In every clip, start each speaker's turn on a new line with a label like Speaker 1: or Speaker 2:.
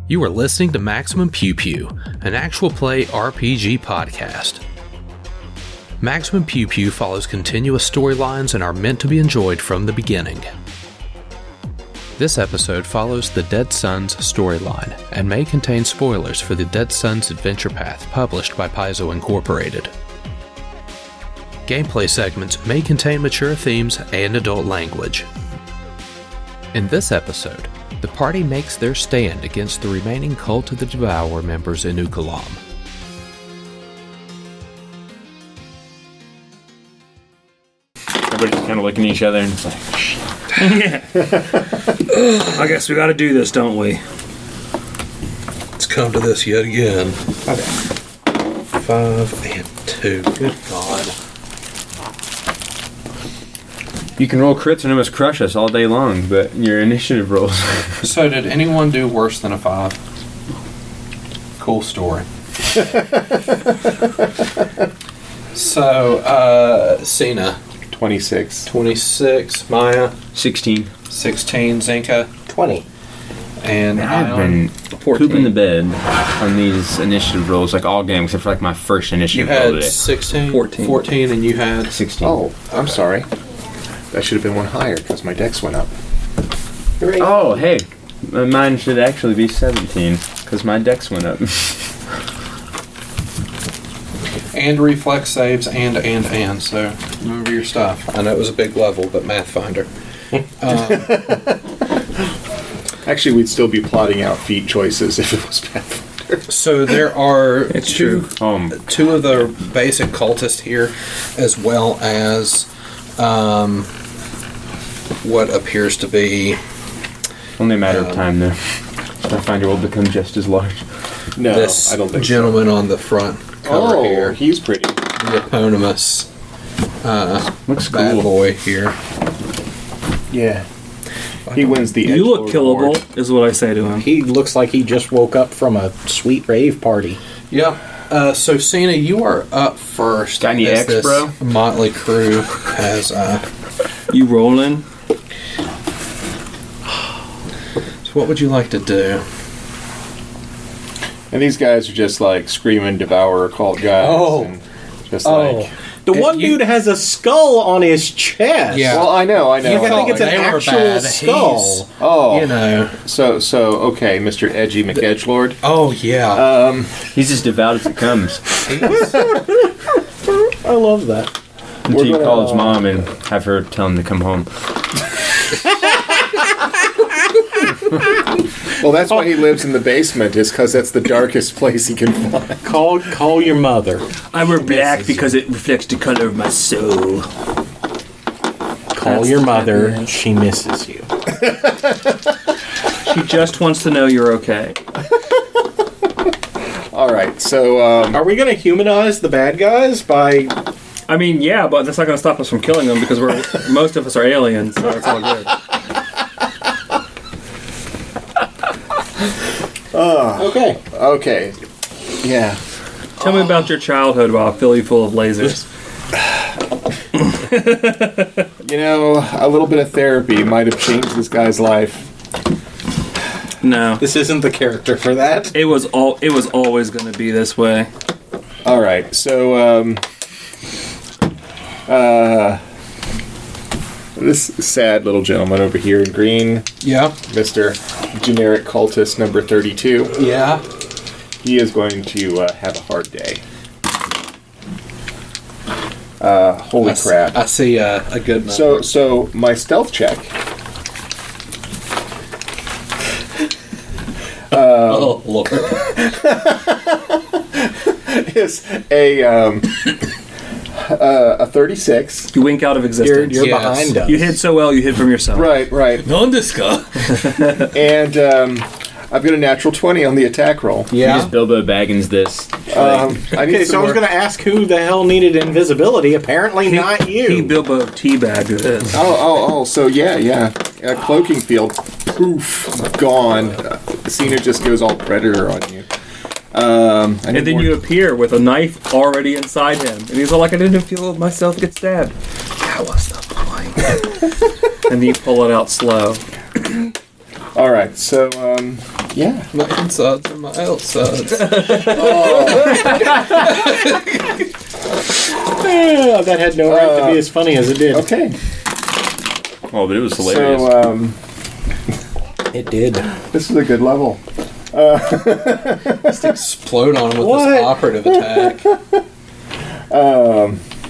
Speaker 1: You are listening to Maximum Pew Pew, an actual play RPG podcast. Maximum Pew Pew follows continuous storylines and are meant to be enjoyed from the beginning. This episode follows the Dead Sons storyline and may contain spoilers for the Dead Sons Adventure Path published by Paizo Incorporated. Gameplay segments may contain mature themes and adult language. In this episode, the party makes their stand against the remaining Cult of the Devourer members in Ukalam.
Speaker 2: Everybody's kind of looking at each other and it's like, shit.
Speaker 3: I guess we gotta do this, don't we?
Speaker 1: Let's come to this yet again.
Speaker 3: Okay.
Speaker 1: 5 and 2. Good God.
Speaker 2: You can roll crits and almost crush us all day long, but your initiative rolls.
Speaker 1: So did anyone do worse than a 5? Cool story. So, Cyna.
Speaker 4: 26.
Speaker 1: 26. Maia.
Speaker 2: 16.
Speaker 1: 16. Zenka.
Speaker 5: 20.
Speaker 1: And
Speaker 2: I've been pooping the bed on these initiative rolls like all games except for like my first initiative roll
Speaker 1: You had
Speaker 2: today.
Speaker 1: 16?
Speaker 3: 14.
Speaker 1: 14 and you had...
Speaker 2: 16.
Speaker 4: Oh, I'm sorry. That should have been one higher because my dex went up.
Speaker 2: Oh, hey. Mine should actually be 17 because my dex went up.
Speaker 1: And reflex saves and. So remember your stuff. I know it was a big level, but Math Finder.
Speaker 4: Actually, we'd still be plotting out feat choices if it was Pathfinder.
Speaker 1: So there are two of the basic cultists here, as well as what appears to be
Speaker 2: Only a matter of time, though. Starfinder will become just as large.
Speaker 4: No,
Speaker 1: this
Speaker 4: I don't think
Speaker 1: gentleman on the front cover here.
Speaker 4: He's pretty.
Speaker 1: The eponymous
Speaker 2: Looks
Speaker 1: bad
Speaker 2: cool.
Speaker 1: boy here.
Speaker 4: Yeah. He wins the
Speaker 3: You look
Speaker 4: Edgelord
Speaker 3: killable,
Speaker 4: award.
Speaker 3: is what I say to him.
Speaker 5: He looks like he just woke up from a sweet rave party.
Speaker 1: Yeah. So, Cyna, you are up first.
Speaker 2: Got any
Speaker 1: as
Speaker 2: X,
Speaker 1: this
Speaker 2: bro?
Speaker 1: Motley crew has...
Speaker 3: You rolling?
Speaker 1: So what would you like to do?
Speaker 4: And these guys are just like screaming Devourer cult guys.
Speaker 5: Oh.
Speaker 4: And just like...
Speaker 5: The one dude has a skull on his chest.
Speaker 1: Yeah.
Speaker 4: Well, I know.
Speaker 5: I think it's an
Speaker 1: They were
Speaker 5: actual
Speaker 1: bad.
Speaker 5: skull.
Speaker 1: He's,
Speaker 4: Oh.
Speaker 1: you know.
Speaker 4: So, okay, Mr. Edgy McEdgelord.
Speaker 1: Oh, yeah.
Speaker 2: He's as devout as it comes.
Speaker 5: I love that.
Speaker 2: Until you call his mom and have her tell him to come home.
Speaker 4: Well, that's why he lives in the basement, is because that's the darkest place he can find.
Speaker 5: Call your mother.
Speaker 3: I wear black because it reflects the color of my soul.
Speaker 5: Call your mother. She misses you.
Speaker 3: She just wants to know you're okay.
Speaker 4: All right, so...
Speaker 5: Are we going to humanize the bad guys by...
Speaker 3: I mean, yeah, but that's not going to stop us from killing them because most of us are aliens, so it's all good.
Speaker 4: Okay. Yeah.
Speaker 3: Tell me about your childhood while I fill you full of lasers.
Speaker 4: You know, a little bit of therapy might have changed this guy's life.
Speaker 3: No.
Speaker 5: This isn't the character for that.
Speaker 3: It was always going to be this way.
Speaker 4: All right, so this sad little gentleman over here in green,
Speaker 1: Yeah.
Speaker 4: Mr. Generic Cultist number 32,
Speaker 1: Yeah.
Speaker 4: he is going to have a hard day. Holy crap.
Speaker 1: I see a good number.
Speaker 4: So my stealth check
Speaker 1: oh, Lord.
Speaker 4: is a 36.
Speaker 3: You wink out of existence.
Speaker 5: You're
Speaker 1: Yes.
Speaker 5: behind us.
Speaker 3: You hid so well, you hid from yourself.
Speaker 4: Right.
Speaker 1: Non-disca.
Speaker 4: And I've got a natural 20 on the attack roll.
Speaker 2: You just Bilbo Baggins this.
Speaker 4: I need
Speaker 5: Okay, so I was going to ask who the hell needed invisibility. Apparently not you.
Speaker 3: He Bilbo teabagged this.
Speaker 4: So yeah. Cloaking field, poof, gone. Cyna just goes all predator on you.
Speaker 3: And then you appear with a knife already inside him. And he's all like, I didn't feel myself get stabbed. That was the point. And then you pull it out slow.
Speaker 4: All right, so Yeah.
Speaker 1: My insides and my outsides.
Speaker 5: That had no right to be as funny as it did.
Speaker 4: Okay.
Speaker 2: Oh, but it was hilarious.
Speaker 4: So,
Speaker 5: It did.
Speaker 4: this is a good level.
Speaker 1: Just explode on him with this operative attack.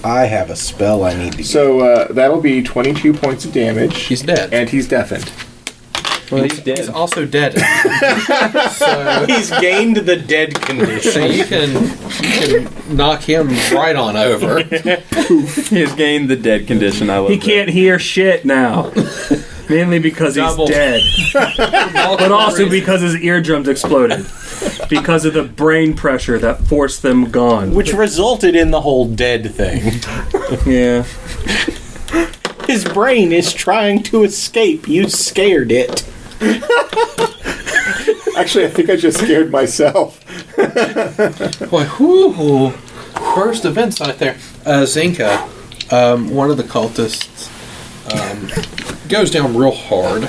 Speaker 5: I have a spell I need to use.
Speaker 4: So, that'll be 22 points of damage.
Speaker 1: He's dead.
Speaker 4: And he's deafened.
Speaker 2: Well, he's dead.
Speaker 1: He's also dead. So
Speaker 5: He's gained the dead
Speaker 1: so
Speaker 5: condition.
Speaker 1: you can knock him right on over.
Speaker 2: He has gained the dead condition. I love
Speaker 3: He
Speaker 2: that.
Speaker 3: can't hear shit now. Mainly because
Speaker 1: Double.
Speaker 3: he's dead. But also because his eardrums exploded. Because of the brain pressure that forced them gone.
Speaker 5: Which resulted in the whole dead thing.
Speaker 3: Yeah.
Speaker 5: His brain is trying to escape. You scared it.
Speaker 4: Actually, I think I just scared myself.
Speaker 1: Boy, whoo! Burst of insight there. Zenka, one of the cultists, goes down real hard.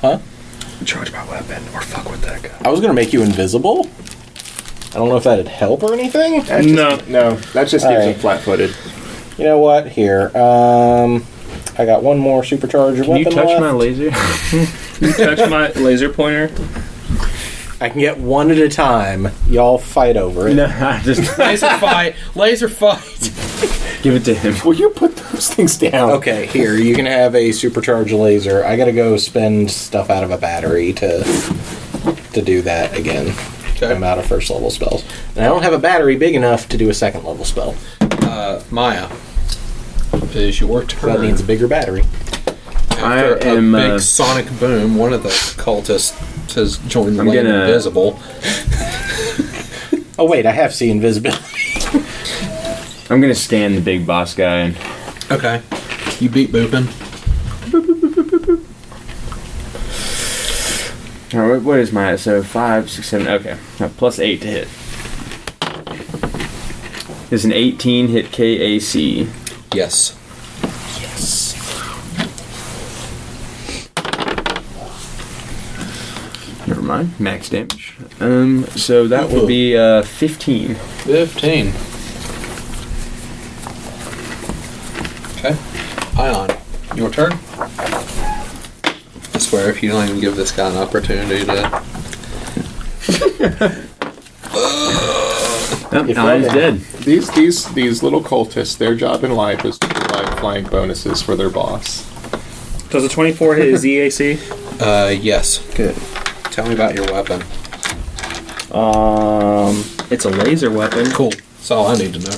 Speaker 5: Huh?
Speaker 3: Charge my weapon or fuck with that guy.
Speaker 5: I was going to make you invisible. I don't know if that'd help or anything.
Speaker 4: No, that just keeps him flat-footed.
Speaker 5: You know what? Here. I got one more supercharger
Speaker 2: Can
Speaker 5: weapon
Speaker 2: you touch
Speaker 5: left.
Speaker 2: my laser?
Speaker 3: You touch my laser pointer?
Speaker 5: I can get one at a time. Y'all fight over it.
Speaker 2: No, I just
Speaker 1: Laser fight.
Speaker 2: give it to him.
Speaker 4: Will you put those things down?
Speaker 5: Okay, here. You can have a supercharged laser. I gotta go spend stuff out of a battery to do that again.
Speaker 1: Okay.
Speaker 5: I'm out of first level spells. And I don't have a battery big enough to do a second level spell.
Speaker 1: Maia, it is your turn.
Speaker 5: That needs a bigger battery.
Speaker 1: After a big sonic boom, one of the cultists has joined the lane invisible.
Speaker 5: Oh wait, I have see invisibility.
Speaker 2: I'm gonna scan the big boss guy.
Speaker 1: Okay. You beat Boopin.
Speaker 2: Alright, what is my... So 5, 6, 7... Okay. Plus 8 to hit. Is an 18 hit KAC.
Speaker 1: Yes.
Speaker 2: Never mind. Max damage. So that will be 15.
Speaker 1: 15. Okay. Ion, your turn. I swear, if you don't even give this guy an opportunity to...
Speaker 2: He's dead.
Speaker 4: These little cultists, their job in life is to provide flank bonuses for their boss.
Speaker 3: Does a 24 hit his EAC?
Speaker 1: Yes.
Speaker 3: Good.
Speaker 1: Tell me about your weapon.
Speaker 3: It's a laser weapon.
Speaker 1: Cool. That's all I need to know.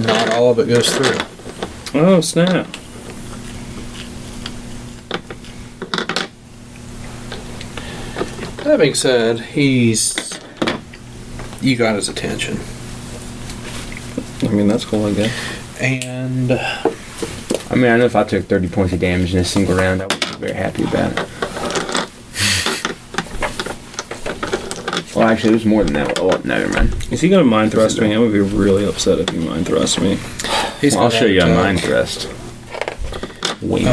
Speaker 1: Not all of it goes through.
Speaker 3: Oh, snap.
Speaker 1: That being said, you got his attention.
Speaker 3: I mean, that's cool, I guess.
Speaker 1: And
Speaker 2: I mean, I know if I took 30 points of damage in a single round, I would be very happy about it. Well, actually, it was more than that. Oh, never mind.
Speaker 3: Is he going to mind thrust me? I would be really upset if he mind thrust me.
Speaker 2: I'll show you a mind thrust. Wink.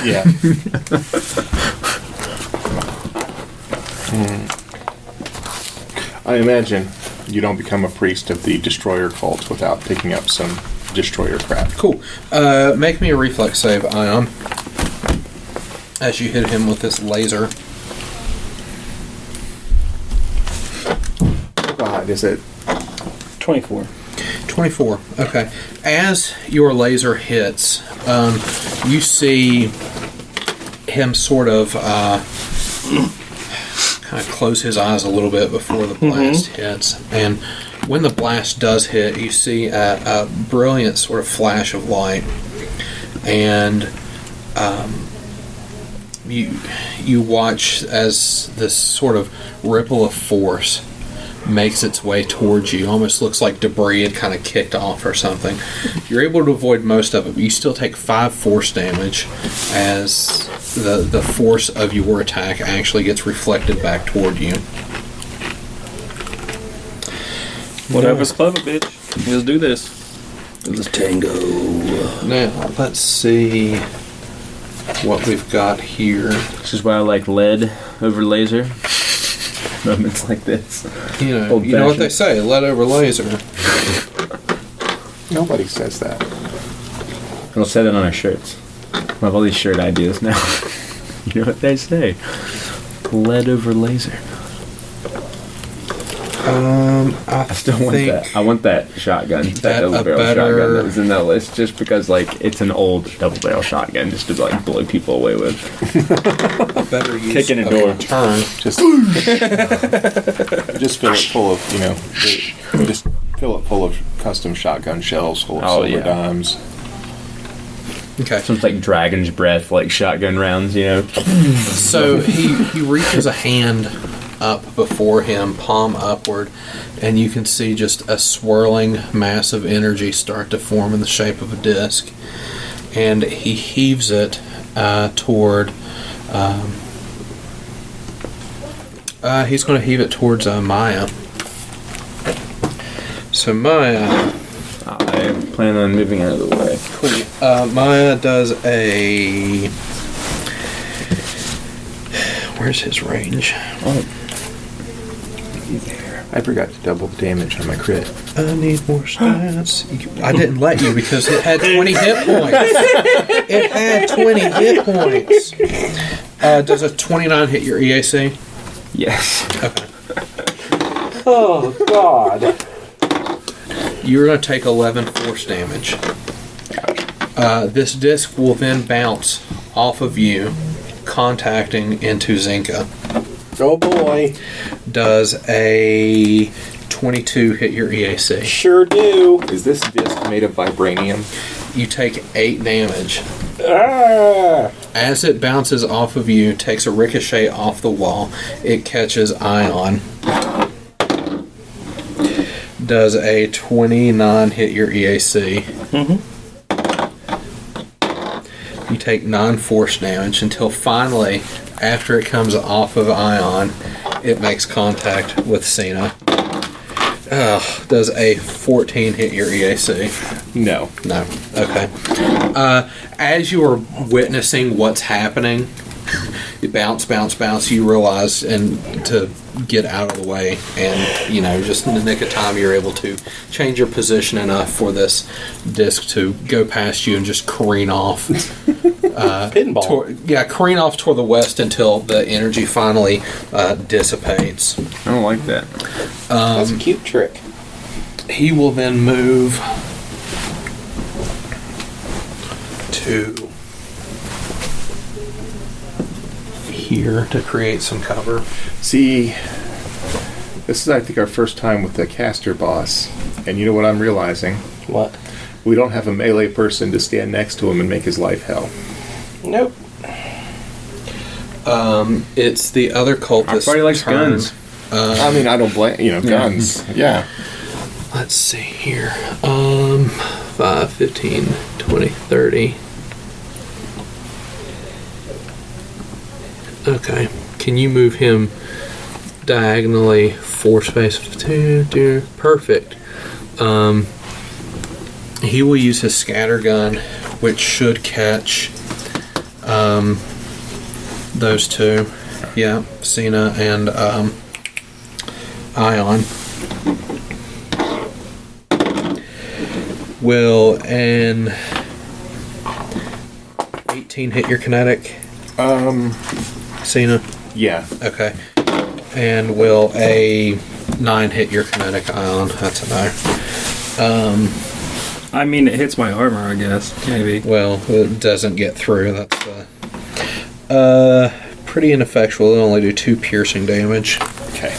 Speaker 5: Yeah.
Speaker 4: I imagine you don't become a priest of the destroyer cult without picking up some destroyer crap.
Speaker 1: cool. Make me a reflex save, Ion. As you hit him with this laser.
Speaker 4: God, is it?
Speaker 3: 24.
Speaker 1: 24. Okay. As your laser hits, you see him sort of kind of close his eyes a little bit before the blast hits. And when the blast does hit, you see a brilliant sort of flash of light. And you watch as this sort of ripple of force makes its way towards you. Almost looks like debris had kind of kicked off or something. You're able to avoid most of it, but you still take 5 force damage as the force of your attack actually gets reflected back toward you.
Speaker 3: Whatever's clever, bitch. Let's do this. Let's tango.
Speaker 1: Now, let's see what we've got here.
Speaker 2: This is why I like lead over laser. Moments like this.
Speaker 1: You know what they say, lead over laser.
Speaker 4: Nobody says that.
Speaker 2: We'll set it on our shirts. We have all these shirt ideas now. You know what they say? Lead over laser.
Speaker 1: I
Speaker 2: still want that. I want that shotgun. That double barrel shotgun that was in that list, just because it's an old double barrel shotgun, just to blow people away with.
Speaker 1: A better use
Speaker 2: Kicking a
Speaker 1: of
Speaker 2: door.
Speaker 1: Turn.
Speaker 4: Just fill it full of just fill it full of custom shotgun shells full of silver dimes.
Speaker 1: Okay.
Speaker 2: Sounds like Dragon's Breath, shotgun rounds,
Speaker 1: So he reaches a hand up before him, palm upward, and you can see just a swirling mass of energy start to form in the shape of a disc. And he heaves it toward... he's going to heave it towards Maia. So Maia...
Speaker 2: I plan on moving out of the way.
Speaker 1: Cool. Maia does a... Where's his range?
Speaker 2: Oh.
Speaker 4: I forgot to double the damage on my crit.
Speaker 1: I need more stats. I didn't let you because it had 20 hit points. It had 20 hit points. Does a 29 hit your EAC?
Speaker 2: Yes.
Speaker 1: Okay.
Speaker 5: Oh, God.
Speaker 1: You're going to take 11 force damage. This disc will then bounce off of you, contacting into Zenka.
Speaker 5: Oh, boy.
Speaker 1: Does a 22 hit your EAC?
Speaker 5: Sure do.
Speaker 4: Is this disc made of vibranium?
Speaker 1: You take 8 damage.
Speaker 5: Ah.
Speaker 1: As it bounces off of you, takes a ricochet off the wall, it catches Ion. Does a 29 hit your EAC?
Speaker 5: Mm-hmm.
Speaker 1: You take 9 force damage until finally, after it comes off of Ion, it makes contact with Cyna. Does a 14 hit your EAC?
Speaker 4: No.
Speaker 1: No. Okay. As you are witnessing what's happening, you bounce, you realize to get out of the way, and just in the nick of time you're able to change your position enough for this disc to go past you and just careen off.
Speaker 5: Pinball.
Speaker 1: Careen off toward the west until the energy finally dissipates.
Speaker 2: I don't like that.
Speaker 5: That's a cute trick.
Speaker 1: He will then move to here to create some cover.
Speaker 4: See, this is, I think, our first time with the caster boss. And you know what I'm realizing?
Speaker 5: What?
Speaker 4: We don't have a melee person to stand next to him and make his life hell.
Speaker 5: Nope.
Speaker 1: It's the other cultist.
Speaker 2: Our party likes
Speaker 1: turn.
Speaker 2: guns.
Speaker 4: I mean, I don't blame, guns. Yeah.
Speaker 1: Let's see here. 5, 15, 20, 30. Okay. Can you move him diagonally 4 space? Perfect. He will use his scatter gun, which should catch those two. Yeah, Cyna and Ion. Will an 18 hit your kinetic? Cyna?
Speaker 4: Yeah.
Speaker 1: Okay. And will a 9 hit your kinetic, Ion? That's a no.
Speaker 3: I mean, it hits my armor, I guess. Maybe.
Speaker 1: Well, it doesn't get through. That's pretty ineffectual. It'll only do 2 piercing damage.
Speaker 4: Okay.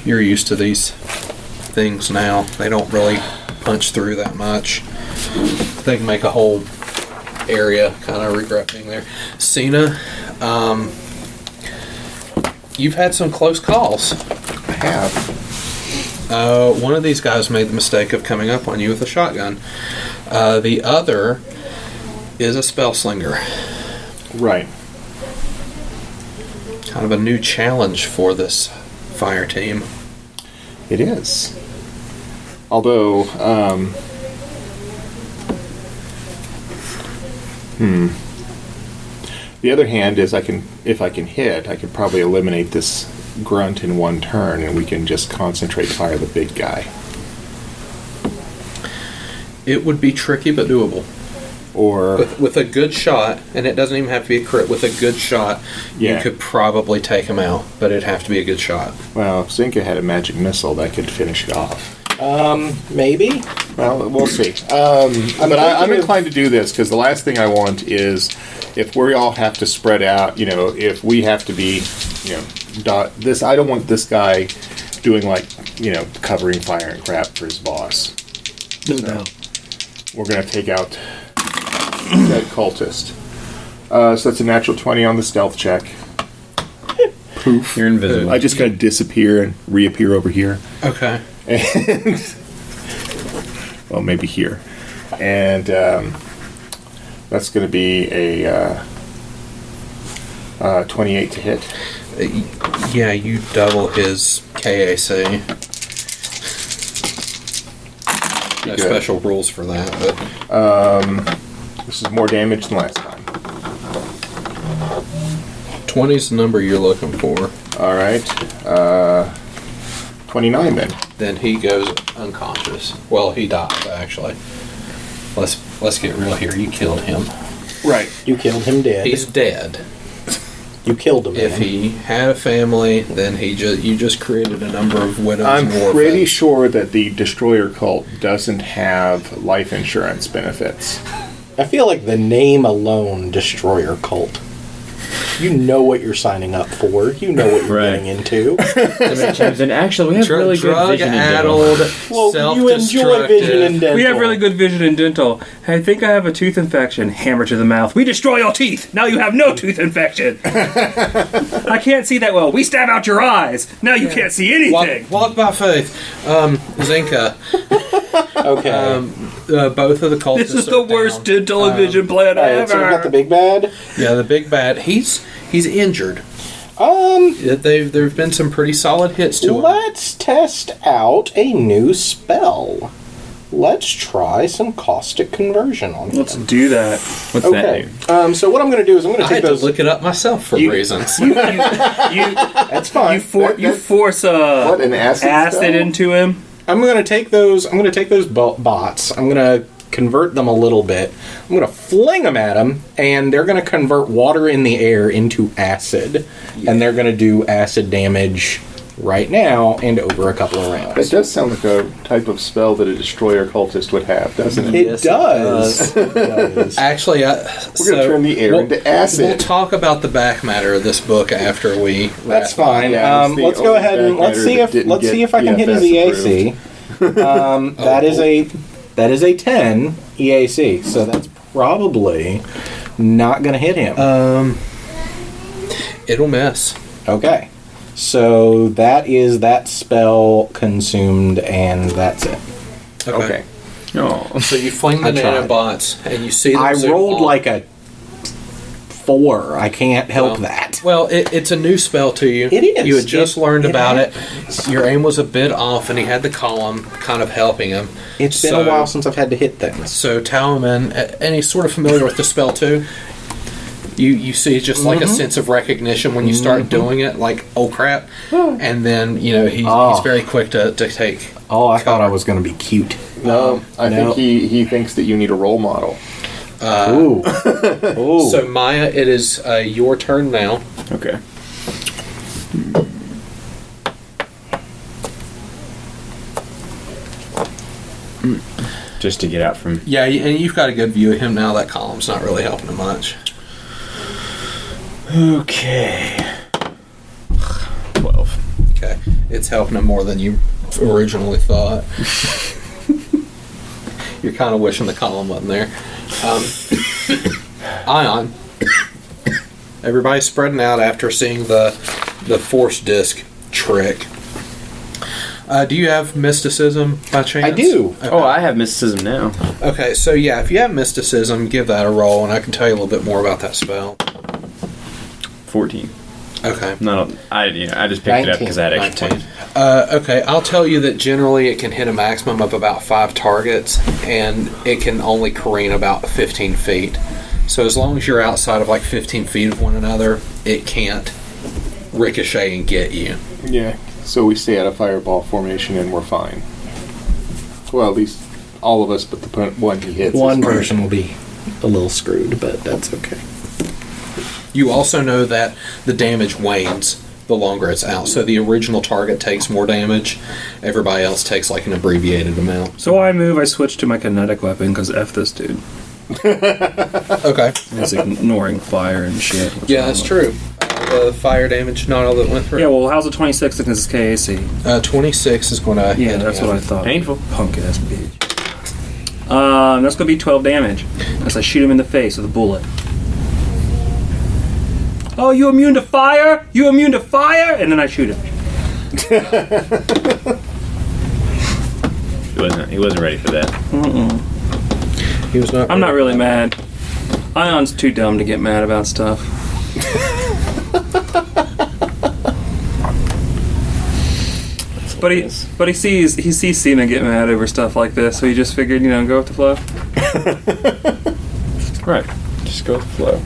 Speaker 1: You're used to these things now. They don't really punch through that much. They can make a whole area kind of regret being there. Cyna, you've had some close calls.
Speaker 4: I have.
Speaker 1: One of these guys made the mistake of coming up on you with a shotgun. The other is a spell slinger.
Speaker 4: Right.
Speaker 1: Kind of a new challenge for this fire team.
Speaker 4: It is. Although, the other hand is if I can hit, I could probably eliminate this grunt in one turn, and we can just concentrate fire the big guy.
Speaker 1: It would be tricky but doable.
Speaker 4: Or
Speaker 1: with a good shot, and it doesn't even have to be a crit, with a good shot, you could probably take him out, but it'd have to be a good shot.
Speaker 4: Well, if Zenka had a magic missile, that could finish it off.
Speaker 5: Maybe?
Speaker 4: Well, we'll see. I'm inclined to do this, because the last thing I want is, if we all have to spread out, if we have to be, I don't want this guy doing, covering fire and crap for his boss.
Speaker 3: No doubt.
Speaker 4: We're going to take out that cultist. So that's a natural 20 on the stealth check. Poof.
Speaker 2: You're invisible.
Speaker 4: I just kind of disappear and reappear over here.
Speaker 1: Okay.
Speaker 4: And well, maybe here. And that's going to be a 28 to hit.
Speaker 1: Yeah, you double his KAC. No special rules for that, but...
Speaker 4: this is more damage than last time.
Speaker 1: 20's the number you're looking for.
Speaker 4: Alright. 29 then.
Speaker 1: Then he goes unconscious. Well, he dies, actually. Let's get real here. You killed him.
Speaker 4: Right.
Speaker 5: You killed him dead.
Speaker 1: He's dead.
Speaker 5: You killed him.
Speaker 1: If he had a family, then you just created a number of widows
Speaker 4: I'm
Speaker 1: and orphans.
Speaker 4: pretty sure that the Destroyer cult doesn't have life insurance benefits.
Speaker 5: I feel like the name alone, Destroyer Cult. You know what you're signing up for. You know what you're getting into.
Speaker 2: And actually, we have really good vision in dental.
Speaker 5: Well, you enjoy vision in dental.
Speaker 3: We have really good vision in dental. I think I have a tooth infection. Hammer to the mouth. We destroy your teeth. Now you have no tooth infection. I can't see that well. We stab out your eyes. Now you can't see anything.
Speaker 1: Walk by faith. Zenka.
Speaker 5: Okay.
Speaker 1: Both of the cultists.
Speaker 3: This is the worst dental and vision plan ever.
Speaker 5: So we got the big bad.
Speaker 1: Yeah, the big bad. He's injured. There've been some pretty solid hits to him.
Speaker 5: Let's test out a new spell. Let's try some caustic conversion on him.
Speaker 3: Let's do that.
Speaker 2: What's that do?
Speaker 5: So what I'm going to do is I'm going to
Speaker 1: I
Speaker 5: take
Speaker 1: had
Speaker 5: those.
Speaker 1: to look it up myself for reasons.
Speaker 5: That's fine.
Speaker 3: You force
Speaker 4: what, an acid spell?
Speaker 3: into him.
Speaker 5: I'm going to take those. I'm going to take those bots. I'm going to convert them a little bit. I'm going to fling them at them, and they're going to convert water in the air into acid, and they're going to do acid damage right now and over a couple of rounds.
Speaker 4: It does sound like a type of spell that a Destroyer cultist would have, doesn't it?
Speaker 5: It does. It does.
Speaker 1: Actually,
Speaker 4: we're going to turn the air into acid.
Speaker 1: We'll talk about the back matter of this book after we.
Speaker 5: That's fine.
Speaker 4: Yeah,
Speaker 5: let's go ahead and let's see if I can hit his EAC. That is a 10 EAC, so that's probably not going to hit him.
Speaker 1: It'll miss.
Speaker 5: Okay. So that is that spell consumed, and that's it.
Speaker 4: Okay.
Speaker 2: Oh.
Speaker 1: So you fling the nanobots, and you see them
Speaker 5: I
Speaker 1: zoom
Speaker 5: rolled
Speaker 1: off.
Speaker 5: like a 4. I can't help that.
Speaker 1: Well, it's a new spell to you.
Speaker 5: It is.
Speaker 1: You had just learned about it.
Speaker 5: has.
Speaker 1: Your aim was a bit off, and he had the column kind of helping him.
Speaker 5: It's been a while since I've had to hit things.
Speaker 1: So Talman, and he's sort of familiar with the spell too. You see just like a sense of recognition when you start doing it, like, oh crap. And then, he's very quick to take.
Speaker 5: Oh, I thought I was going to be cute.
Speaker 4: No, I think he thinks that you need a role model.
Speaker 5: Ooh. Ooh.
Speaker 1: So Maia, it is your turn now.
Speaker 2: Okay. Just to get out from...
Speaker 1: Yeah, and you've got a good view of him now. That column's not really helping him much.
Speaker 2: Okay. 12.
Speaker 1: Okay. It's helping him more than you originally thought. You're kind of wishing the column wasn't there. Ion. Everybody's spreading out after seeing the force disc trick. Do you have mysticism by chance?
Speaker 5: I do.
Speaker 1: Okay.
Speaker 2: Oh, I have mysticism now.
Speaker 1: Okay, so yeah, if you have mysticism, give that a roll, and I can tell you a little bit more about that spell.
Speaker 2: 14.
Speaker 1: Okay.
Speaker 2: No, I just picked it up because I had extra
Speaker 5: 19.
Speaker 2: points.
Speaker 1: Okay, I'll tell you that generally it can hit a maximum of about 5 targets, and it can only careen about 15 feet. So as long as you're outside of like 15 feet of one another, it can't ricochet and get you.
Speaker 4: Yeah. So we stay out of fireball formation and we're fine. Well, at least all of us, but the one he hits.
Speaker 5: One person will be a little screwed, but that's okay.
Speaker 1: You also know that the damage wanes the longer it's out. So the original target takes more damage. Everybody else takes like an abbreviated amount.
Speaker 3: So I move, I switch to my kinetic weapon because F this dude.
Speaker 1: Okay.
Speaker 3: He's ignoring fire and shit.
Speaker 1: Yeah, that's true. The fire damage, not all that went through.
Speaker 3: Yeah, well, how's a 26 against his KAC?
Speaker 1: 26 is going to
Speaker 3: Yeah,
Speaker 1: hit.
Speaker 3: that's what I thought.
Speaker 2: Painful.
Speaker 3: Punk ass bitch. That's going to be 12 damage as I shoot him in the face with a bullet. Oh, you immune to fire? You immune to fire? And then I shoot him.
Speaker 2: He wasn't ready for that.
Speaker 1: He was not.
Speaker 3: I'm not really mad. Ion's too dumb to get mad about stuff. But he sees Cyna get mad over stuff like this, so he just figured, go with the flow.
Speaker 2: Right. Just go with the flow.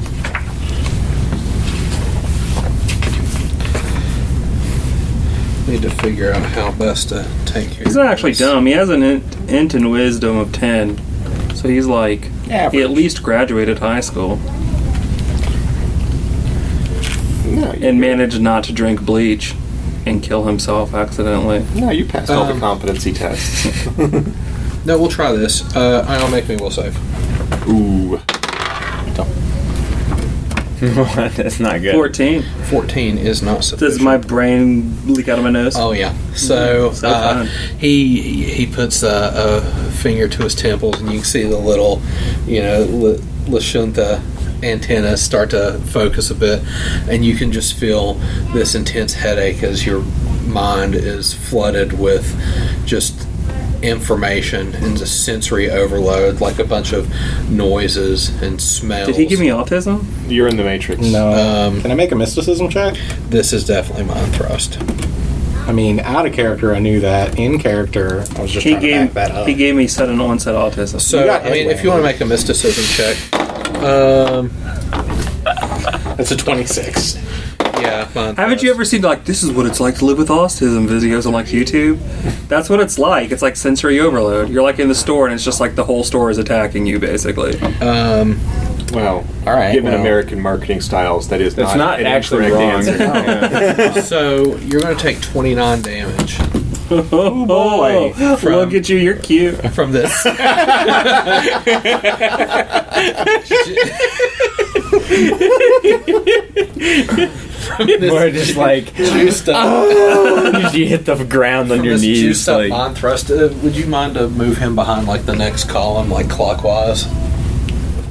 Speaker 1: Need to figure out how best to take care.
Speaker 3: He's not actually dumb. He has an int and wisdom of 10, so he's like
Speaker 5: Average.
Speaker 3: he at least graduated high school and managed not to drink bleach and kill himself accidentally.
Speaker 4: No, you passed all the competency tests.
Speaker 1: No, we'll try this. I'll make me will save.
Speaker 4: Ooh.
Speaker 2: That's not good.
Speaker 3: 14.
Speaker 1: 14 is not sufficient.
Speaker 3: Does my brain leak out of my nose?
Speaker 1: Oh yeah. So
Speaker 3: fun.
Speaker 1: he puts a finger to his temples, and you can see the little, Lashunta antennas start to focus a bit, and you can just feel this intense headache as your mind is flooded with just information and just sensory overload, like a bunch of noises and smells.
Speaker 3: Did he give me autism?
Speaker 4: You're in the Matrix.
Speaker 5: No. Can I make a mysticism check?
Speaker 1: This is definitely mind thrust.
Speaker 5: I mean, out of character, I knew that. In character, I was just trying to back that up.
Speaker 3: He gave me sudden onset autism.
Speaker 1: So,
Speaker 5: got
Speaker 1: I mean, if you want to make a mysticism check,
Speaker 5: That's a 26.
Speaker 1: yeah.
Speaker 3: Haven't you ever seen this is what it's like to live with autism videos on YouTube? That's what it's like. It's like sensory overload. You're in the store and it's just the whole store is attacking you basically.
Speaker 4: Well,
Speaker 5: all right.
Speaker 4: Given American marketing styles, that's
Speaker 2: not
Speaker 4: an
Speaker 2: actually
Speaker 4: incorrect
Speaker 2: wrong.
Speaker 4: answer.
Speaker 1: So you're going to take 29 damage
Speaker 3: Oh boy! Look at you, you're cute.
Speaker 1: from this.
Speaker 2: Or just
Speaker 1: Juiced up,
Speaker 2: you hit the ground on your
Speaker 1: this
Speaker 2: knees.
Speaker 1: juiced up mind thrust. Would you mind to move him behind the next column, clockwise?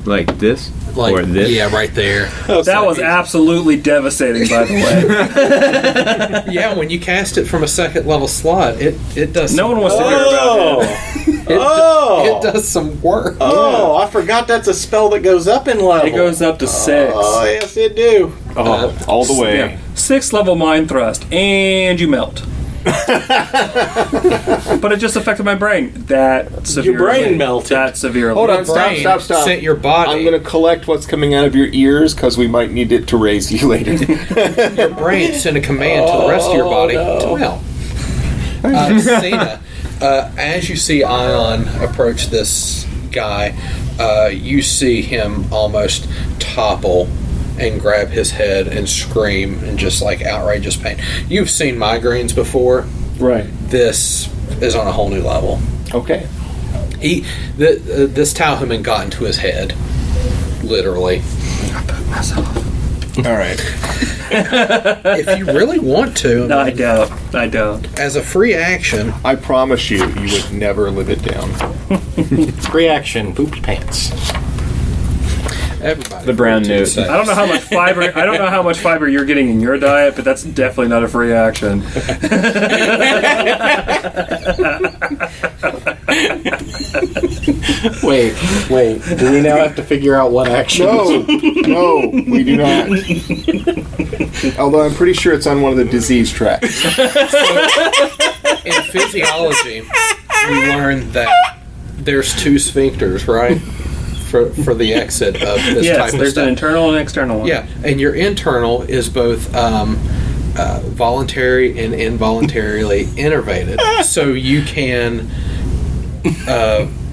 Speaker 2: Like this? Or this?
Speaker 1: Yeah, right there.
Speaker 3: That was absolutely devastating, by the way.
Speaker 1: Yeah, when you cast it from a second level slot, it does.
Speaker 3: No one wants to hear about it.
Speaker 1: It does some work.
Speaker 5: Oh, I forgot that's a spell that goes up in level.
Speaker 3: It goes up to 6.
Speaker 5: Oh, yes, it do.
Speaker 4: All the way.
Speaker 3: Yeah. 6th level mind thrust, and you melt. But it just affected my brain that severely.
Speaker 5: Your brain melted.
Speaker 3: That severely.
Speaker 4: Hold on,
Speaker 1: Brain
Speaker 4: stop.
Speaker 1: sent your body.
Speaker 4: I'm going to collect what's coming out of your ears because we might need it to raise you later.
Speaker 1: Your brain sent a command to the rest of your body to melt. Cyna, as you see Ion approach this guy, you see him almost topple and grab his head and scream in just outrageous pain. You've seen migraines before.
Speaker 3: Right.
Speaker 1: This is on a whole new level.
Speaker 4: Okay.
Speaker 1: This Tauhuman got into his head, literally.
Speaker 3: I put myself.
Speaker 1: All right. If you really want to,
Speaker 3: No, I don't.
Speaker 1: as a free action,
Speaker 4: I promise you would never live it down.
Speaker 5: Reaction, pooped pants.
Speaker 1: everybody.
Speaker 2: The brown note.
Speaker 3: I don't know how much fiber you're getting in your diet, but that's definitely not a free action.
Speaker 5: Wait. Do we now have to figure out what action?
Speaker 4: No, we do not. Although I'm pretty sure it's on one of the disease tracks.
Speaker 1: In physiology, we learned that there's two sphincters, right? For the exit of this type of stuff.
Speaker 3: There's an internal and external one.
Speaker 1: Yeah, and your internal is both voluntary and involuntarily innervated. So you can...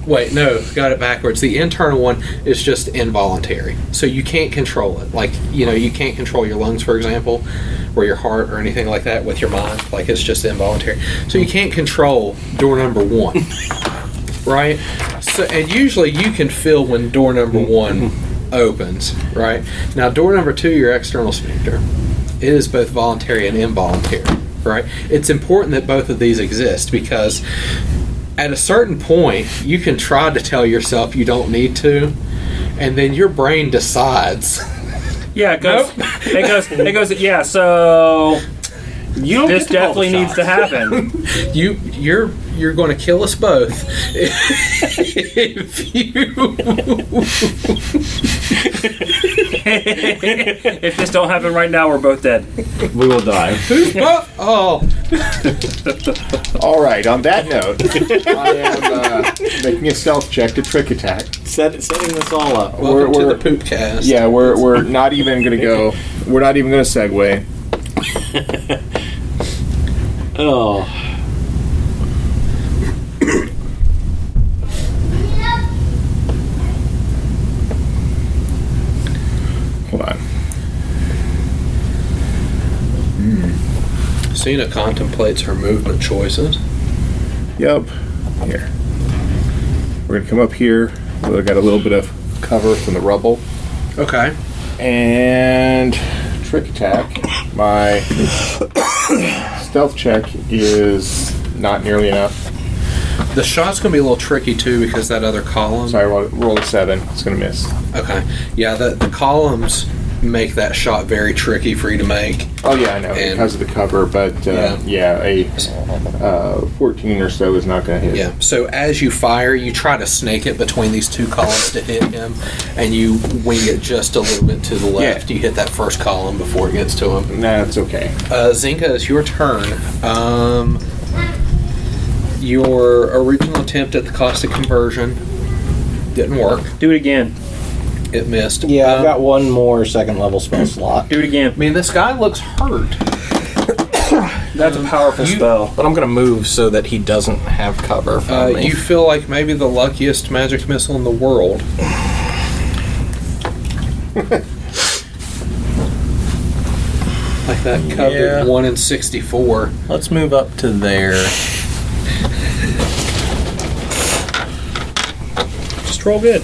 Speaker 1: wait, no, got it backwards. The internal one is just involuntary. So you can't control it. Like, you can't control your lungs, for example, or your heart or anything like that with your mind. Like, it's just involuntary. So you can't control door number one. Right? So, and usually you can feel when door number one opens, right? Now, door number two, your external sphincter, it is both voluntary and involuntary, right? It's important that both of these exist because at a certain point, you can try to tell yourself you don't need to, and then your brain decides.
Speaker 3: Yeah, it goes, it goes, yeah, so... This definitely needs to happen.
Speaker 1: You're going to kill us both
Speaker 3: if this don't happen right now, we're both dead.
Speaker 2: We will die.
Speaker 1: Oh.
Speaker 4: All right. On that note, I am making a stealth check to trick attack.
Speaker 5: Setting this all up.
Speaker 1: Welcome to the poop cast.
Speaker 4: Yeah, we're not even going to go. We're not even going to segue.
Speaker 5: Oh.
Speaker 4: Hold on.
Speaker 1: Cyna contemplates her movement choices.
Speaker 4: Yep. Here. We're going to come up here. We've got a little bit of cover from the rubble.
Speaker 1: Okay.
Speaker 4: And trick attack. My stealth check is not nearly enough.
Speaker 1: The shot's going to be a little tricky, too, because that other column...
Speaker 4: So I roll a 7. It's going to miss.
Speaker 1: Okay. Yeah, the columns make that shot very tricky for you to make.
Speaker 4: Oh, yeah, I know, because of the cover. But, a 14 or so is not going to hit.
Speaker 1: Yeah, so as you fire, you try to snake it between these two columns to hit him, and you wing it just a little bit to the left.
Speaker 4: Yeah.
Speaker 1: You hit that first column before it gets to him.
Speaker 4: Nah, it's okay.
Speaker 1: Zenka, it's your turn. Your original attempt at the cost of conversion didn't work.
Speaker 3: Do it again.
Speaker 1: It missed.
Speaker 5: Yeah, I've got one more second level spell slot.
Speaker 3: Do it again.
Speaker 1: I mean, this guy looks hurt.
Speaker 3: That's a powerful spell.
Speaker 5: But I'm going to move so that he doesn't have cover from me.
Speaker 1: You feel like maybe the luckiest magic missile in the world. Like that coveted 1 in 64.
Speaker 5: Let's move up to there.
Speaker 3: Just roll good.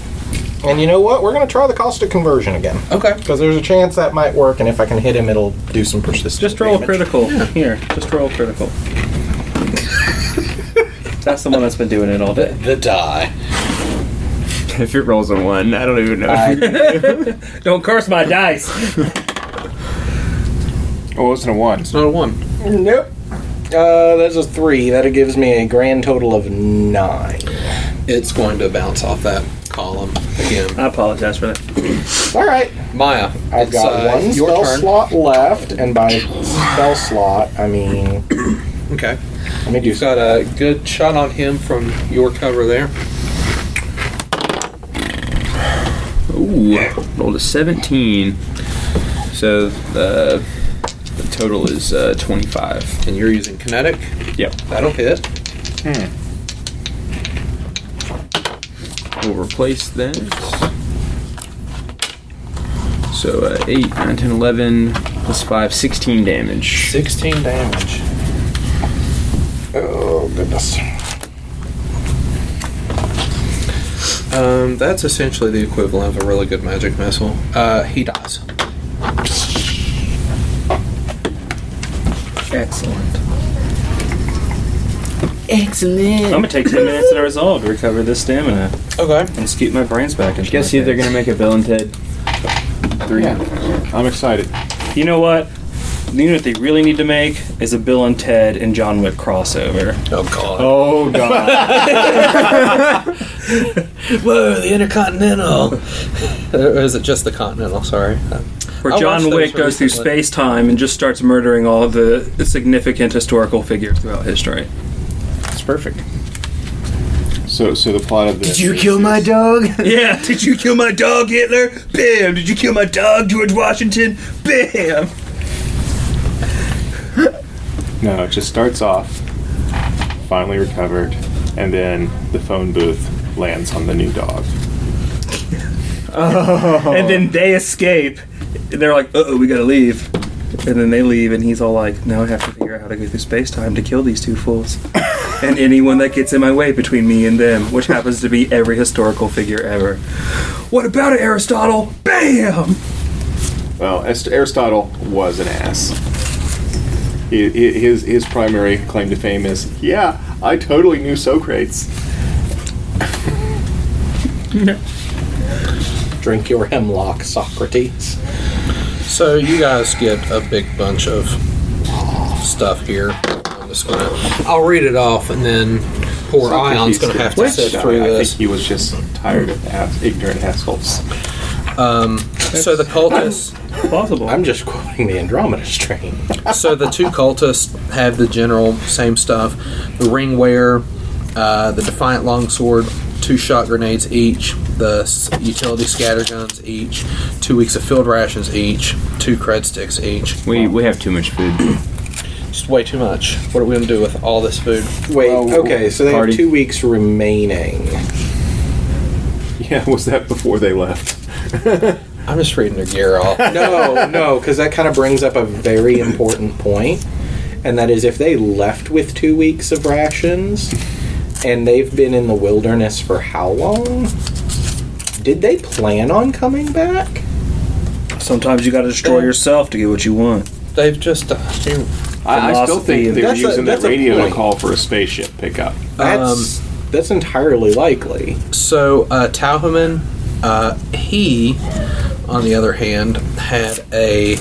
Speaker 5: And you know what? We're going to try the cost of conversion again.
Speaker 1: Okay.
Speaker 5: Because there's a chance that might work, and if I can hit him, it'll do some persistent
Speaker 3: Just roll
Speaker 5: damage.
Speaker 3: a critical. Yeah. Here, just roll a critical. That's the one that's been doing it all day.
Speaker 1: The die.
Speaker 2: If it rolls a 1, I don't even know.
Speaker 3: Don't curse my dice.
Speaker 4: Oh, it wasn't a 1.
Speaker 1: It's not a 1.
Speaker 5: Nope. That's a 3. That gives me a grand total of 9.
Speaker 1: It's going to bounce off that column again.
Speaker 3: I apologize for that.
Speaker 5: All right.
Speaker 1: Maya,
Speaker 5: I've got one
Speaker 1: your
Speaker 5: spell
Speaker 1: turn.
Speaker 5: slot left, and by spell slot, I mean...
Speaker 1: Okay.
Speaker 5: Let me do
Speaker 1: You've got a good shot on him from your cover there.
Speaker 2: Ooh, rolled a 17. So the total is 25.
Speaker 1: And you're using kinetic?
Speaker 2: Yep.
Speaker 1: That'll hit.
Speaker 2: We'll replace this. So 8, 9, 10, 11, plus 5, 16 damage.
Speaker 1: 16 damage.
Speaker 5: Oh, goodness.
Speaker 1: That's essentially the equivalent of a really good magic missile. He dies.
Speaker 3: Excellent. I'm gonna take 10 minutes to resolve to recover this stamina
Speaker 1: Okay.
Speaker 3: and scoot my brains back into
Speaker 2: Guess
Speaker 3: my
Speaker 2: they're
Speaker 3: face.
Speaker 2: gonna make a Bill and Ted 3.
Speaker 4: Yeah. I'm excited.
Speaker 3: You know what? You know what they really need to make is a Bill and Ted and John Wick crossover.
Speaker 1: Oh, God.
Speaker 2: Oh god.
Speaker 1: Whoa, the Intercontinental. Or is it just the Continental? Sorry.
Speaker 3: Where
Speaker 1: I
Speaker 3: John
Speaker 1: watched
Speaker 3: Wick
Speaker 1: those
Speaker 3: goes through
Speaker 1: recently.
Speaker 3: space-time and just starts murdering all of the significant historical figures throughout history.
Speaker 2: It's perfect.
Speaker 4: So the plot of this.
Speaker 2: Did you kill my dog?
Speaker 3: Yeah, did you kill my dog, Hitler? Bam! Did you kill my dog, George Washington? Bam!
Speaker 4: No, it just starts off, finally recovered, and then the phone booth lands on the new dog.
Speaker 3: And then they escape. And they're like, uh-oh, we gotta leave. And then they leave, and he's all like, now I have to figure out how to go through space-time to kill these two fools. And anyone that gets in my way between me and them, which happens to be every historical figure ever. What about it, Aristotle? Bam!
Speaker 4: Well, Aristotle was an ass. His primary claim to fame is, yeah, I totally knew Socrates.
Speaker 5: Drink your hemlock, Socrates.
Speaker 1: So you guys get a big bunch of stuff here. I'll read it off, and then poor Ion's going to have to sit through
Speaker 4: I
Speaker 1: this.
Speaker 4: think he was just tired of ignorant assholes.
Speaker 1: So the cultists,
Speaker 3: Possible.
Speaker 5: I'm just quoting the Andromeda Strain.
Speaker 1: so the two cultists have the general same stuff: the ring wear, the defiant longsword, 2 shot grenades each, the utility scatter guns each, 2 weeks of field rations each, 2 cred sticks each.
Speaker 2: We have too much food.
Speaker 1: Just way too much. What are we going to do with all this food?
Speaker 5: Wait, okay, so they
Speaker 2: Party.
Speaker 5: have 2 weeks remaining.
Speaker 4: Yeah, was that before they left?
Speaker 1: I'm just reading their gear off.
Speaker 5: No, because that kind of brings up a very important point, and that is if they left with 2 weeks of rations, and they've been in the wilderness for how long? Did they plan on coming back?
Speaker 3: Sometimes you gotta destroy yourself to get what you want.
Speaker 1: They've just...
Speaker 4: I still think they were
Speaker 5: That's a-
Speaker 4: using that
Speaker 5: that's a
Speaker 4: radio to
Speaker 5: point.
Speaker 4: call for a spaceship pickup.
Speaker 5: That's entirely likely.
Speaker 1: So, Tauhuman, he, on the other hand, had a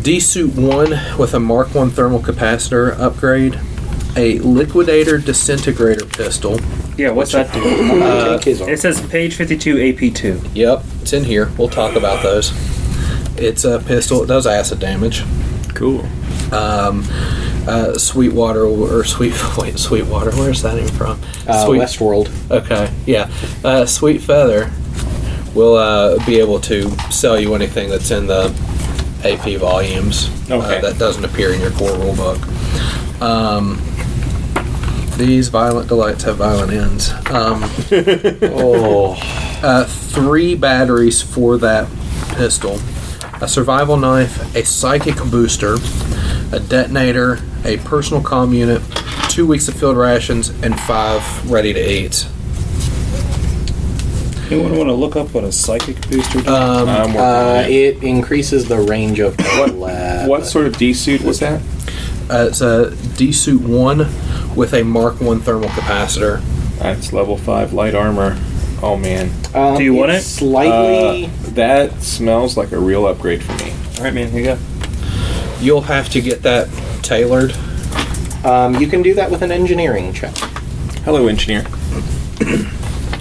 Speaker 1: D-Suit 1 with a Mark 1 thermal capacitor upgrade, a Liquidator Disintegrator pistol.
Speaker 3: Yeah, what's that do?
Speaker 5: Take his
Speaker 3: It says page 52, AP2.
Speaker 1: Yep, it's in here. We'll talk about those. It's a pistol. It does acid damage.
Speaker 2: Cool.
Speaker 1: Sweetwater, or Sweetwater, where's that even from?
Speaker 5: Westworld.
Speaker 1: Okay, yeah. Sweet Feather will be able to sell you anything that's in the AP volumes that doesn't appear in your core rulebook. These violent delights have violent ends. 3 batteries for that pistol, a survival knife, a psychic booster, a detonator, a personal comm unit, 2 weeks of field rations, and 5 ready to eat.
Speaker 3: Anyone want to look up what a psychic booster does?
Speaker 4: I'm working on it.
Speaker 5: It increases the range of lab.
Speaker 4: What sort of D-suit was that?
Speaker 1: It's a D-Suit 1 with a Mark 1 thermal capacitor.
Speaker 4: That's level 5 light armor. Oh man.
Speaker 3: Do you want it?
Speaker 5: Slightly.
Speaker 4: That smells like a real upgrade for me.
Speaker 3: Alright, man, here you go.
Speaker 1: You'll have to get that tailored.
Speaker 5: You can do that with an engineering check.
Speaker 4: Hello, engineer.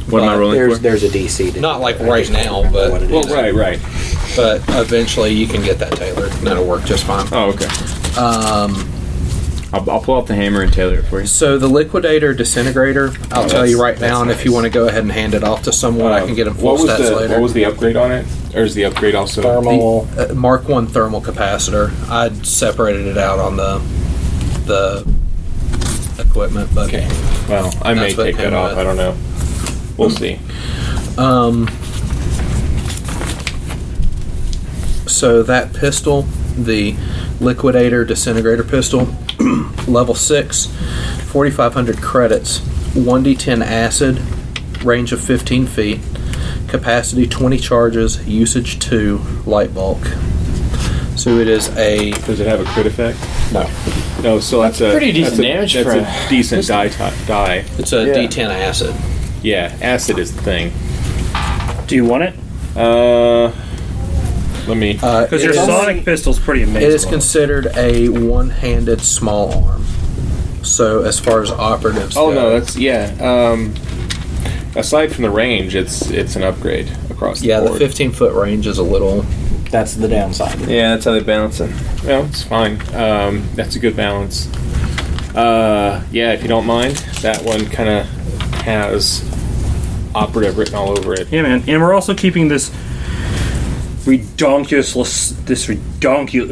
Speaker 2: What am I rolling for?
Speaker 5: There's a DC. To
Speaker 1: Not like right now, but
Speaker 5: what it is.
Speaker 4: Right.
Speaker 1: but eventually you can get that tailored, and that'll work just fine.
Speaker 2: Oh, okay. I'll pull out the hammer and tailor it for you.
Speaker 1: So the Liquidator Disintegrator, I'll tell you right now, and if you want to go ahead and hand it off to someone, I can get them full stats later.
Speaker 4: What was the upgrade on it? Or is the upgrade also
Speaker 5: Thermal.
Speaker 1: The Mark 1 thermal capacitor. I'd separated it out on the equipment, but
Speaker 4: Okay. Well, I may
Speaker 1: That's what
Speaker 4: take that
Speaker 1: came
Speaker 4: off.
Speaker 1: with.
Speaker 4: I don't know. We'll see.
Speaker 1: So that pistol, the Liquidator Disintegrator pistol, level 6, 4,500 credits, 1d10 acid, range of 15 feet, capacity 20 charges, usage 2, light bulk. So it is a...
Speaker 4: Does it have a crit effect?
Speaker 5: No.
Speaker 4: No, so that's a
Speaker 2: pretty decent
Speaker 4: that's a-
Speaker 2: damage
Speaker 4: That's
Speaker 2: for
Speaker 4: a decent die.
Speaker 1: It's a
Speaker 2: Yeah.
Speaker 1: D10 acid.
Speaker 4: Yeah, acid is the thing.
Speaker 3: Do you want it?
Speaker 4: Let me.
Speaker 3: Because your
Speaker 1: It is-
Speaker 3: sonic pistol's pretty amazing.
Speaker 1: It is considered a one-handed small arm. So as far as operatives
Speaker 4: Oh
Speaker 1: go,
Speaker 4: no, that's aside from the range, it's an upgrade across the
Speaker 1: yeah, the
Speaker 4: board.
Speaker 1: 15-foot range is a little
Speaker 5: That's the downside.
Speaker 2: Yeah, that's how they balance it.
Speaker 4: Well, it's fine. That's a good balance. Yeah, if you don't mind, that one kind of has operative written all over it.
Speaker 3: Yeah, man. And we're also keeping this redonkulous,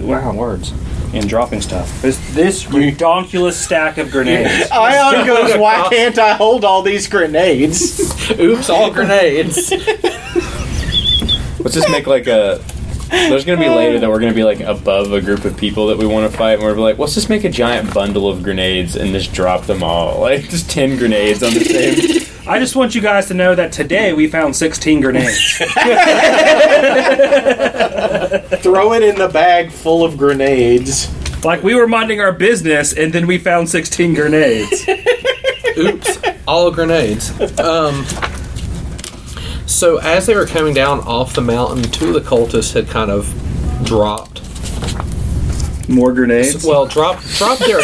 Speaker 3: wow, words. And dropping stuff. This redonkulous stack of grenades.
Speaker 5: Ion goes, why can't I hold all these grenades?
Speaker 1: Oops, all grenades.
Speaker 2: Let's just make like a... There's going to be later that we're going to be like above a group of people that we want to fight, and we're like, let's just make a giant bundle of grenades and just drop them all. Like, just 10 grenades on the same...
Speaker 3: I just want you guys to know that today we found 16 grenades.
Speaker 5: Throw it in the bag full of grenades.
Speaker 3: Like we were minding our business, and then we found 16 grenades.
Speaker 1: Oops, all grenades. So as they were coming down off the mountain, two of the cultists had kind of dropped.
Speaker 3: More grenades?
Speaker 1: Well, dropped their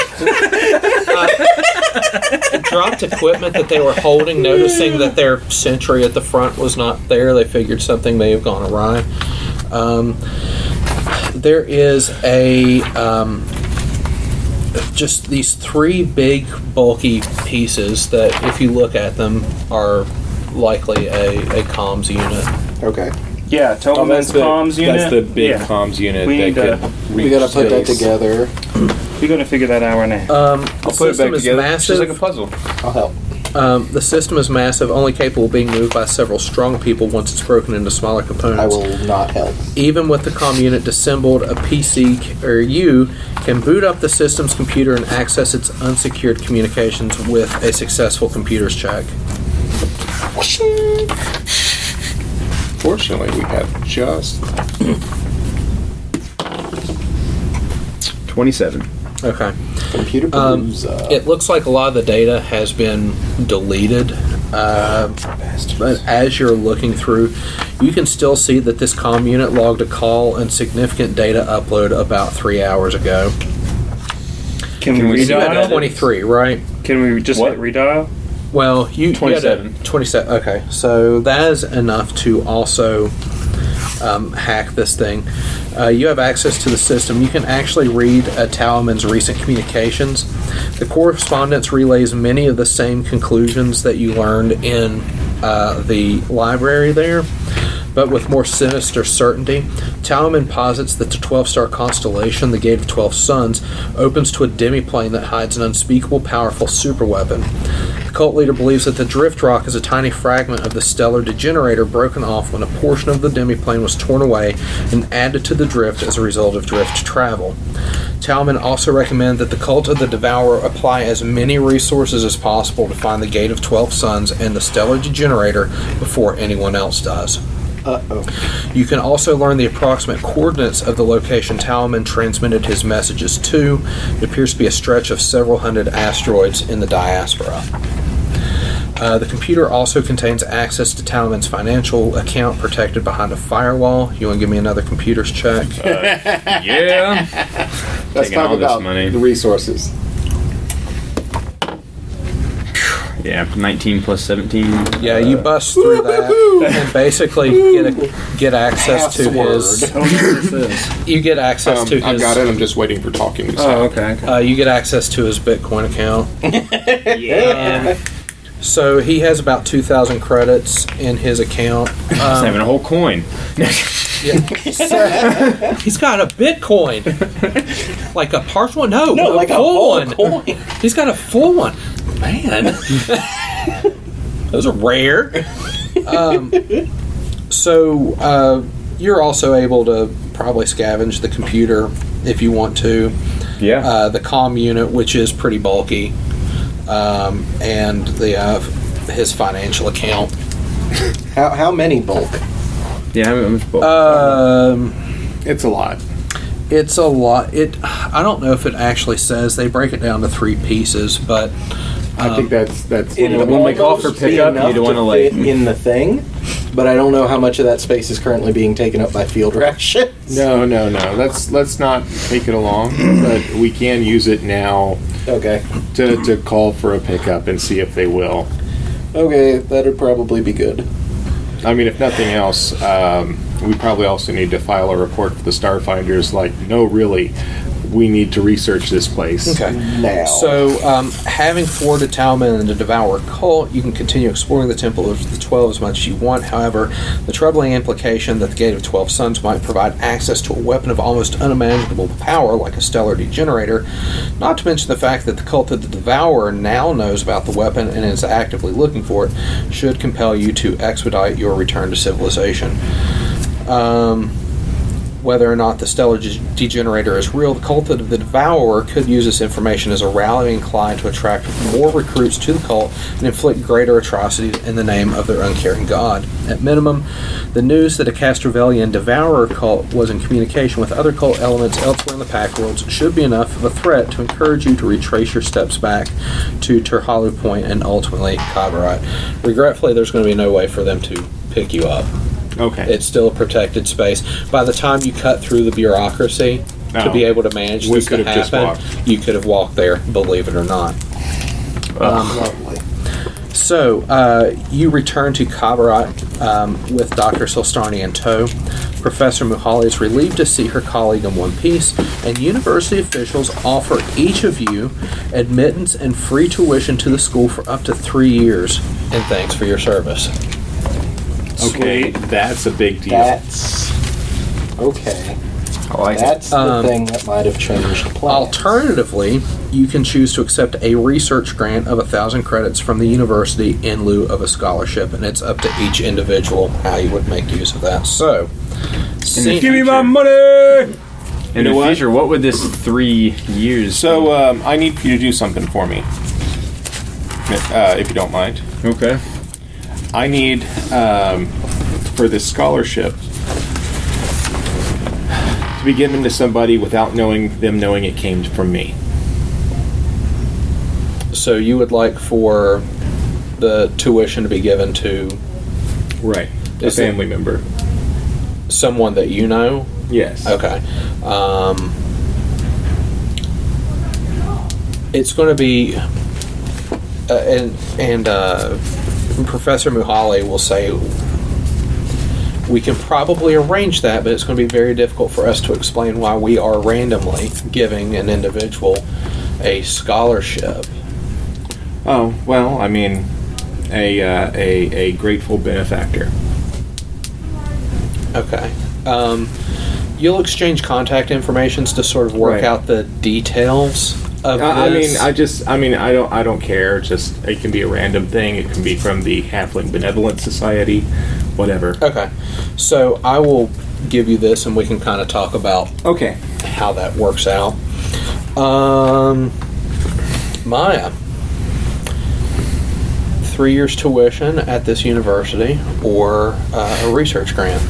Speaker 1: dropped equipment that they were holding, noticing that their sentry at the front was not there. They figured something may have gone awry. There is just these three big, bulky pieces that, if you look at them, are likely a comms unit.
Speaker 5: Okay.
Speaker 3: Yeah, Tobin's comms unit.
Speaker 2: That's the big comms unit.
Speaker 3: We gotta
Speaker 5: put that together.
Speaker 3: We're gonna figure that out right now.
Speaker 2: I'll put it back together.
Speaker 1: Massive.
Speaker 2: It's just like a puzzle.
Speaker 5: I'll help.
Speaker 1: The system is massive, only capable of being moved by several strong people once it's broken into smaller components.
Speaker 5: I will not help.
Speaker 1: Even with the comm unit disassembled, a PC or you can boot up the system's computer and access its unsecured communications with a successful computer's check.
Speaker 4: Fortunately, we have just
Speaker 2: 27.
Speaker 1: Okay.
Speaker 5: Computer blues.
Speaker 1: It looks like a lot of the data has been deleted, but as you're looking through, you can still see that this comm unit logged a call and significant data upload about 3 hours ago.
Speaker 3: Can we
Speaker 1: You had
Speaker 3: redial?
Speaker 1: 23, right?
Speaker 3: Can we just hit redial?
Speaker 1: Well, you
Speaker 2: 27.
Speaker 1: 27. Okay, so that is enough to also hack this thing. You have access to the system. You can actually read Talaman's recent communications. The correspondence relays many of the same conclusions that you learned in the library there, but with more sinister certainty. Talaman posits that the 12-star constellation, the Gate of 12 Suns, opens to a demiplane that hides an unspeakable, powerful superweapon. The cult leader believes that the drift rock is a tiny fragment of the stellar degenerator broken off when a portion of the demiplane was torn away and added to the drift as a result of drift travel. Talaman also recommends that the cult of the Devourer apply as many resources as possible to find the Gate of 12 Suns and the stellar degenerator before anyone else does.
Speaker 5: Uh-oh.
Speaker 1: You can also learn the approximate coordinates of the location Talaman transmitted his messages to. It appears to be a stretch of several hundred asteroids in the diaspora. The computer also contains access to Talaman's financial account protected behind a firewall. You want to give me another computer's check?
Speaker 2: Yeah.
Speaker 4: Let's
Speaker 2: Taking
Speaker 4: talk
Speaker 2: all this
Speaker 4: about
Speaker 2: money.
Speaker 4: the resources.
Speaker 2: Yeah, 19 plus 17.
Speaker 1: Yeah, you bust through that and basically get access to his.
Speaker 3: I don't know what this is.
Speaker 1: You get access to his.
Speaker 4: I've got it. I'm just waiting for talking to
Speaker 3: Oh, okay.
Speaker 1: You get access to his Bitcoin account.
Speaker 2: Yeah.
Speaker 1: So he has about 2,000 credits in his account.
Speaker 2: He's having a whole coin.
Speaker 1: He's got a Bitcoin, like a partial one. No,
Speaker 5: like a
Speaker 1: full
Speaker 5: whole
Speaker 1: one.
Speaker 5: coin.
Speaker 1: He's got a full one. Man, those are rare. So you're also able to probably scavenge the computer if you want to.
Speaker 2: Yeah.
Speaker 1: The comm unit, which is pretty bulky, and his financial account.
Speaker 5: How many bulk?
Speaker 2: Yeah, how much bulk?
Speaker 4: It's a lot.
Speaker 1: It's a lot. I don't know if it actually says. They break it down to 3 pieces, but
Speaker 4: I think that's
Speaker 2: when we call for pickup, you don't want to like
Speaker 5: fit in the thing, but I don't know how much of that space is currently being taken up by field rations.
Speaker 4: No. Let's not take it along, but we can use it now.
Speaker 5: Okay.
Speaker 4: To call for a pickup and see if they will.
Speaker 5: Okay, that'd probably be good.
Speaker 4: I mean, if nothing else, we probably also need to file a report for the Starfinders. Like, no, really, we need to research this place.
Speaker 1: Okay.
Speaker 5: Now.
Speaker 1: So, having thwarted Talman and the Devourer cult, you can continue exploring the Temple of the 12 as much as you want. However, the troubling implication that the Gate of 12 Suns might provide access to a weapon of almost unimaginable power, like a stellar degenerator, not to mention the fact that the cult of the Devourer now knows about the weapon and is actively looking for it, should compel you to expedite your return to civilization. Whether or not the stellar degenerator is real, the cult of the Devourer could use this information as a rallying cry to attract more recruits to the cult and inflict greater atrocities in the name of their uncaring god. At minimum, the news that a Castrovillian Devourer cult was in communication with other cult elements elsewhere in the Pack Worlds should be enough of a threat to encourage you to retrace your steps back to Terhalu Point and ultimately Kabarat. Regretfully, there's going to be no way for them to pick you up.
Speaker 4: Okay.
Speaker 1: It's still a protected space. By the time you cut through the bureaucracy to be able to manage this to happen, you could have walked there, believe it or not.
Speaker 5: Lovely.
Speaker 1: So, you return to Kabarat with Dr. Solstarni in tow. Professor Muhali is relieved to see her colleague in one piece, and university officials offer each of you admittance and free tuition to the school for up to 3 years, and thanks for your service.
Speaker 4: Okay, that's a big deal.
Speaker 5: That's okay.
Speaker 2: I like
Speaker 5: That's the thing that might have changed plans.
Speaker 1: Alternatively, you can choose to accept a research grant of 1,000 credits from the university in lieu of a scholarship, and it's up to each individual how you would make use of that. So,
Speaker 3: Give me my money!
Speaker 2: In the future, what would this 3 years
Speaker 4: So, I need you to do something for me, if you don't mind.
Speaker 2: Okay.
Speaker 4: I need, for this scholarship, to be given to somebody without them knowing it came from me.
Speaker 1: So you would like for the tuition to be given to
Speaker 4: Right. A
Speaker 1: Is it-
Speaker 4: family member.
Speaker 1: someone that you know?
Speaker 4: Yes.
Speaker 1: Okay. It's going to be, Professor Muhali will say we can probably arrange that, but it's going to be very difficult for us to explain why we are randomly giving an individual a scholarship.
Speaker 4: Oh, well, I mean, a grateful benefactor.
Speaker 1: Okay. You'll exchange contact informations to sort of work
Speaker 4: Right.
Speaker 1: out the details of this.
Speaker 4: I don't care. Just, it can be a random thing. It can be from the Halfling Benevolent Society, whatever.
Speaker 1: Okay. So I will give you this and we can kind of talk about
Speaker 4: Okay.
Speaker 1: how that works out. Maia. 3 years tuition at this university or a research grant.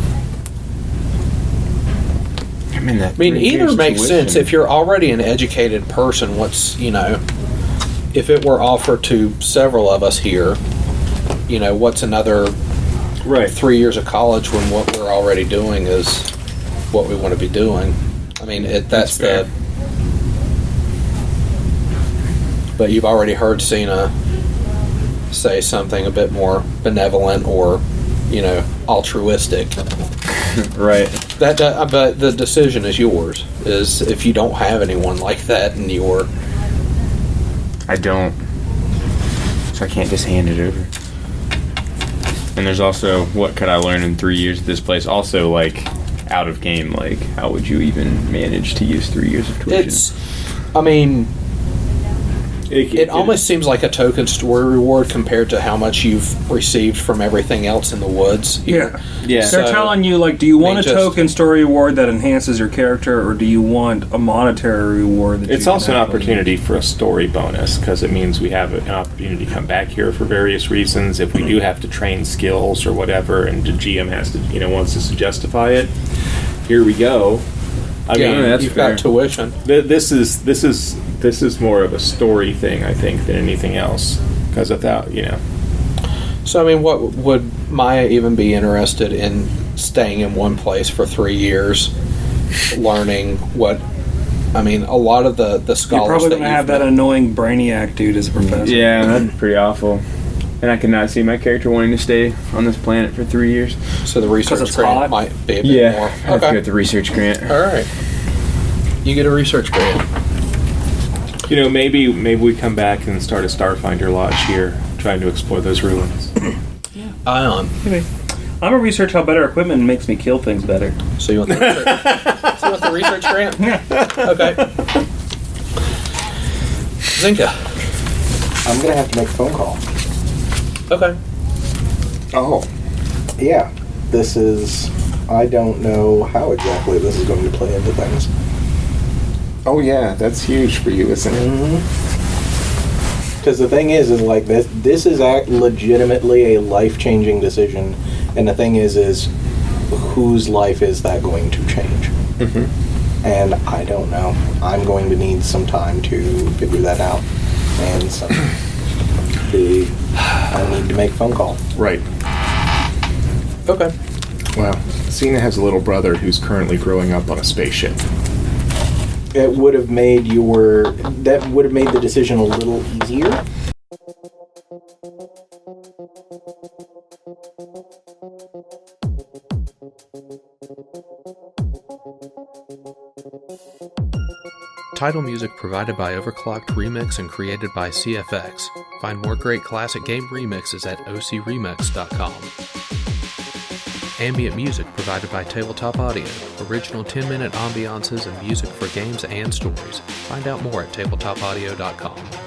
Speaker 2: I mean,
Speaker 1: I mean, either makes sense. If you're already an educated person, if it were offered to several of us here, what's another
Speaker 4: Right.
Speaker 1: 3 years of college when what we're already doing is what we want to be doing? I mean, that's
Speaker 2: fair.
Speaker 1: But you've already heard Cyna say something a bit more benevolent or, altruistic.
Speaker 2: Right.
Speaker 1: But the decision is yours. Is if you don't have anyone like that in your...
Speaker 2: I don't. So I can't just hand it over. And there's also, what could I learn in 3 years at this place? Also, out of game, how would you even manage to use 3 years of tuition?
Speaker 1: It almost seems like a token story reward compared to how much you've received from everything else in the woods.
Speaker 3: Yeah.
Speaker 4: Yeah.
Speaker 3: They're telling you, do you want a token story reward that enhances your character, or do you want a monetary reward that
Speaker 4: It's
Speaker 3: you
Speaker 4: also an
Speaker 3: can actually-
Speaker 4: opportunity for a story bonus, because it means we have an opportunity to come back here for various reasons. If we do have to train skills or whatever, and the GM has to, wants us to justify it, here we go. I mean,
Speaker 2: that's
Speaker 1: you've
Speaker 2: fair.
Speaker 1: got tuition.
Speaker 4: This is more of a story thing, I think, than anything else. Because without,
Speaker 1: So, what would Maia even be interested in staying in one place for 3 years, learning what... a lot of the scholars
Speaker 3: You're probably going to
Speaker 1: you've
Speaker 3: have that
Speaker 1: met-
Speaker 3: annoying brainiac dude as a professor.
Speaker 2: Yeah, that'd be pretty awful. And I cannot see my character wanting to stay on this planet for 3 years.
Speaker 5: So the research
Speaker 3: it's
Speaker 5: grant
Speaker 3: hot?
Speaker 5: might be a bit more.
Speaker 2: I have to get the research grant.
Speaker 5: All right. You get a research grant.
Speaker 4: You know, maybe we come back and start a Starfinder Lodge here, trying to explore those ruins.
Speaker 5: Ion.
Speaker 3: I'm gonna research how better equipment makes me kill things better.
Speaker 5: So you want the research, so you want the research grant?
Speaker 3: Yeah.
Speaker 5: Okay. Zenka.
Speaker 6: I'm gonna have to make a phone call.
Speaker 5: Okay.
Speaker 4: Oh.
Speaker 6: Yeah, this is. I don't know how exactly this is going to play into things.
Speaker 4: Oh yeah, that's huge for you, isn't it?
Speaker 6: Because the thing is like this is legitimately a life-changing decision, and the thing is whose life is that going to change? Mm-hmm. And I don't know. I'm going to need some time to figure that out, and I need to make a phone call.
Speaker 4: Right.
Speaker 5: Okay.
Speaker 4: Well, Cyna has a little brother who's currently growing up on a spaceship.
Speaker 6: It would have made the decision a little easier.
Speaker 1: Title music provided by Overclocked Remix and created by CFX. Find more great classic game remixes at ocremix.com. Ambient music provided by Tabletop Audio. Original 10-minute ambiances and music for games and stories. Find out more at tabletopaudio.com.